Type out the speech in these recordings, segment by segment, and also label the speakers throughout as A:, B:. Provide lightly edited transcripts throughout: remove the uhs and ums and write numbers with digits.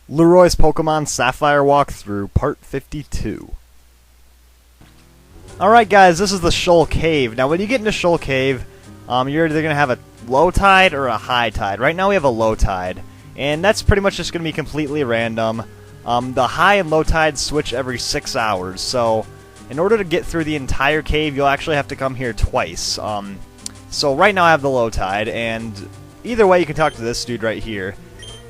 A: Leroy's Pokemon Sapphire walkthrough, part 52. Alright guys, this is the Shoal Cave. Now when you get into Shoal Cave, you're either going to have a low tide or a high tide. Right now we have a low tide, and that's pretty much just going to be completely random. The high and low tides switch every 6 hours, so in order to get through the entire cave, you'll actually have to come here twice. So right now I have the low tide, and either way you can talk to this dude right here.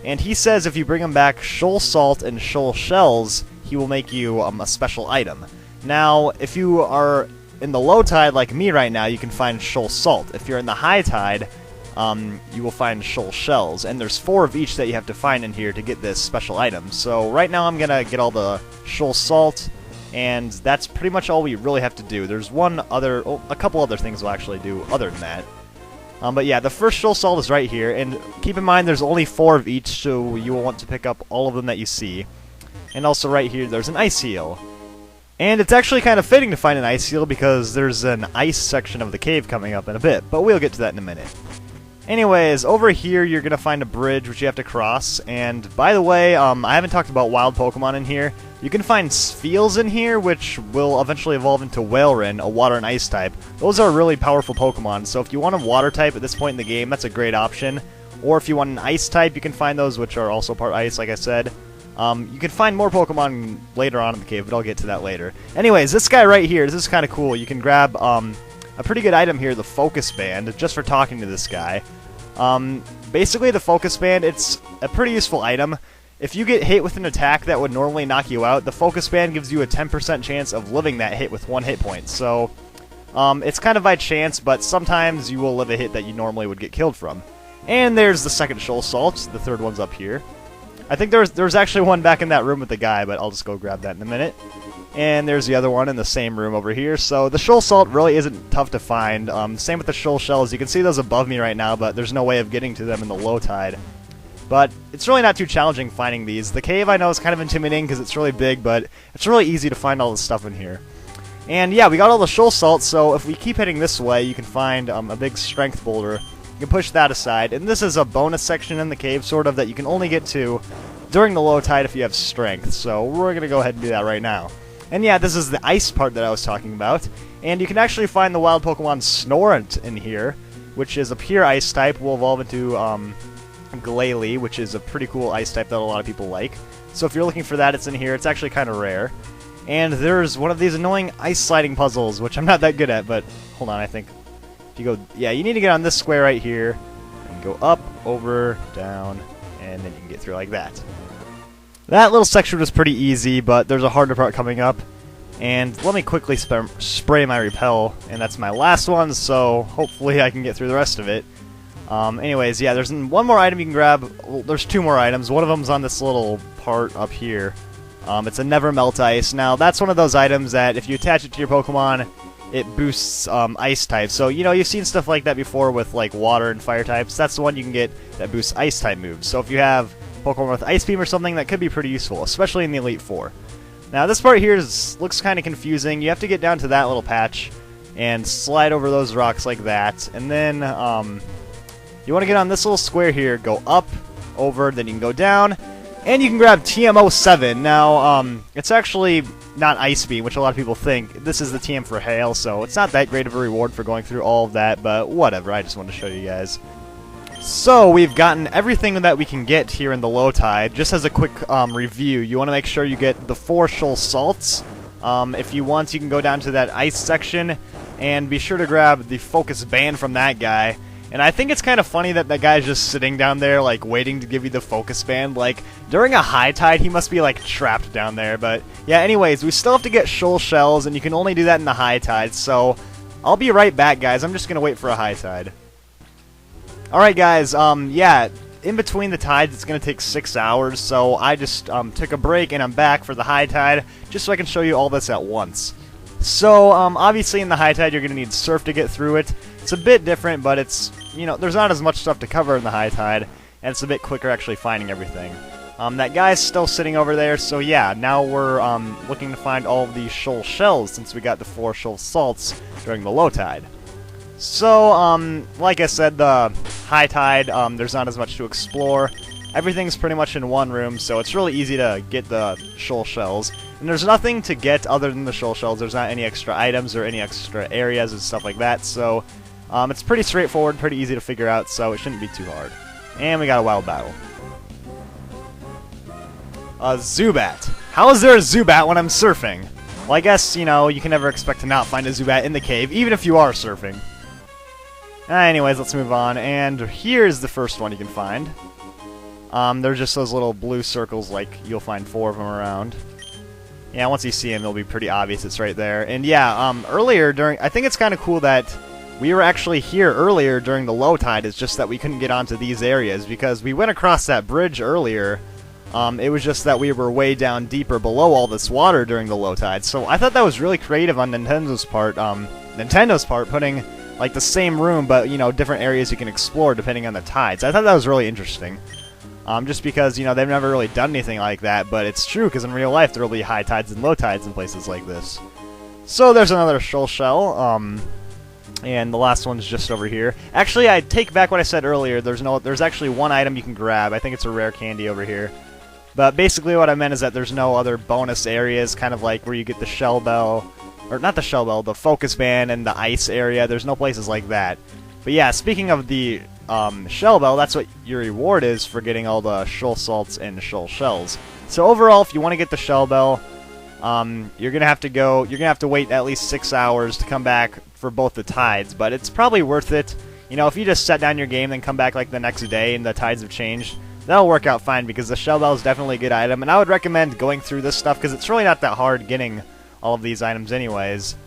A: And he says if you bring him back shoal salt and shoal shells, he will make you a special item. Now, if you are in the low tide like me right now, you can find shoal salt. If you're in the high tide, you will find shoal shells. And there's 4 of each that you have to find in here to get this special item. So right now I'm going to get all the shoal salt, and that's pretty much all we really have to do. There's a couple other things we'll actually do other than that. But yeah, the first shoal salt is right here, and keep in mind there's only 4 of each, so you will want to pick up all of them that you see. And also right here there's an ice heel. And it's actually kind of fitting to find an ice heel because there's an ice section of the cave coming up in a bit, but we'll get to that in a minute. Anyways, over here you're going to find a bridge which you have to cross, and by the way, I haven't talked about wild Pokemon in here. You can find Spheals in here, which will eventually evolve into Whaleren, a water and ice type. Those are really powerful Pokemon, so if you want a water type at this point in the game, that's a great option. Or if you want an ice type, you can find those, which are also part ice, like I said. You can find more Pokemon later on in the cave, but I'll get to that later. Anyways, this guy right here, this is kind of cool. You can grab a pretty good item here, the Focus Band, just for talking to this guy. Basically, the Focus Band, it's a pretty useful item. If you get hit with an attack that would normally knock you out, the Focus Band gives you a 10% chance of living that hit with 1 hit point. So, it's kind of by chance, but sometimes you will live a hit that you normally would get killed from. And there's the second shoal salt. The third one's up here. I think there's actually one back in that room with the guy, but I'll just go grab that in a minute. And there's the other one in the same room over here. So the shoal salt really isn't tough to find. Same with the shoal shells. You can see those above me right now, but there's no way of getting to them in the low tide. But it's really not too challenging finding these. The cave I know is kind of intimidating because it's really big, but it's really easy to find all the stuff in here. And yeah, we got all the shoal salt, so if we keep heading this way, you can find a big strength boulder. You can push that aside, and this is a bonus section in the cave, sort of, that you can only get to during the low tide if you have strength. So we're going to go ahead and do that right now. And yeah, this is the ice part that I was talking about. And you can actually find the wild Pokemon Snorunt in here, which is a pure ice type, will evolve into Glalie, which is a pretty cool ice type that a lot of people like. So if you're looking for that, it's in here. It's actually kind of rare. And there's one of these annoying ice sliding puzzles, which I'm not that good at, but hold on, I think. If you go, yeah, you need to get on this square right here, and go up, over, down, and then you can get through like that. That little section was pretty easy, but there's a harder part coming up. And let me quickly spray my repel, and that's my last one, so hopefully I can get through the rest of it. Anyways, yeah, there's one more item you can grab. Well, there's 2 more items. One of them's on this little part up here. It's a Never Melt Ice. Now, that's one of those items that if you attach it to your Pokemon, it boosts ice types. So, you know, you've seen stuff like that before with, like, water and fire types. That's the one you can get that boosts ice type moves. So if you have Pokemon with Ice Beam or something, that could be pretty useful, especially in the Elite Four. Now, this part here looks kind of confusing. You have to get down to that little patch and slide over those rocks like that. And then, you want to get on this little square here, go up, over, then you can go down, and you can grab Tmo Seven. Now, it's actually not Ice Beam, which a lot of people think. This is the TM for Hail, so it's not that great of a reward for going through all of that, but whatever, I just wanted to show you guys. So, we've gotten everything that we can get here in the low tide. Just as a quick review, you want to make sure you get the 4 shoal salts. If you want, you can go down to that ice section, and be sure to grab the Focus Band from that guy. And I think it's kind of funny that that guy's just sitting down there, like, waiting to give you the Focus Band. Like, during a high tide, he must be, like, trapped down there. But, yeah, anyways, we still have to get shoal shells, and you can only do that in the high tide. So, I'll be right back, guys. I'm just going to wait for a high tide. Alright, guys, yeah, in between the tides, it's going to take 6 hours. So, I just took a break, and I'm back for the high tide, just so I can show you all this at once. So, obviously in the high tide, you're going to need Surf to get through it. It's a bit different, but it's, you know, there's not as much stuff to cover in the high tide, and it's a bit quicker actually finding everything. That guy's still sitting over there, so yeah, now we're looking to find all of these shoal shells since we got the 4 shoal salts during the low tide. So, like I said, the high tide, there's not as much to explore. everything's pretty much in one room, so it's really easy to get the shoal shells. And there's nothing to get other than the shoal shells. There's not any extra items or any extra areas and stuff like that, so it's pretty straightforward, pretty easy to figure out, so it shouldn't be too hard. And we got a wild battle. A Zubat. How is there a Zubat when I'm surfing? Well, I guess, you know, you can never expect to not find a Zubat in the cave, even if you are surfing. Anyways, let's move on, and here's the first one you can find. They're just those little blue circles, like, you'll find 4 of them around. Yeah, once you see them, it'll be pretty obvious it's right there. And yeah, earlier during... I think it's kind of cool that we were actually here earlier during the low tide, it's just that we couldn't get onto these areas, because we went across that bridge earlier. It was just that we were way down deeper below all this water during the low tide. So I thought that was really creative on Nintendo's part, putting like the same room, but you know, different areas you can explore depending on the tides. I thought that was really interesting. Just because, you know, they've never really done anything like that, but it's true, because in real life there will be high tides and low tides in places like this. So there's another shoal shell, and the last one's just over here. Actually, I take back what I said earlier. There's actually one item you can grab. I think it's a rare candy over here. But basically what I meant is that there's no other bonus areas, kind of like where you get the shell bell, or not the shell bell, the focus band and the ice area. There's no places like that. But yeah, speaking of the shell bell, that's what your reward is for getting all the shoal salts and shoal shells. So overall, if you want to get the shell bell, you're gonna have to wait at least 6 hours to come back for both the tides. But it's probably worth it. You know, if you just set down your game and come back like the next day and the tides have changed, that'll work out fine, because the shell bell is definitely a good item, and I would recommend going through this stuff because it's really not that hard getting all of these items anyways.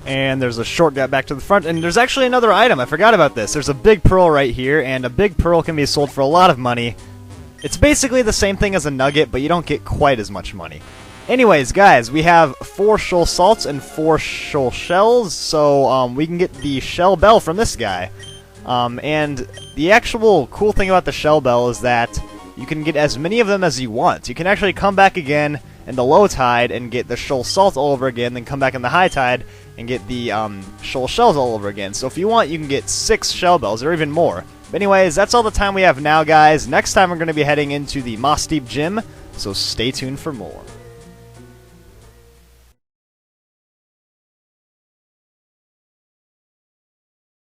A: And there's a shortcut back to the front, and there's actually another item. I forgot about this. There's a big pearl right here, and a big pearl can be sold for a lot of money. It's basically the same thing as a nugget, but you don't get quite as much money. Anyways, guys, we have 4 shoal salts and 4 shoal shells, so we can get the shell bell from this guy. And the actual cool thing about the shell bell is that you can get as many of them as you want. You can actually come back again in the low tide and get the shoal salt all over again, then come back in the high tide and get the shoal shells all over again. So if you want, you can get 6 shell bells, or even more. But anyways, that's all the time we have now, guys. Next time we're going to be heading into the Moss Deep Gym, so stay tuned for more.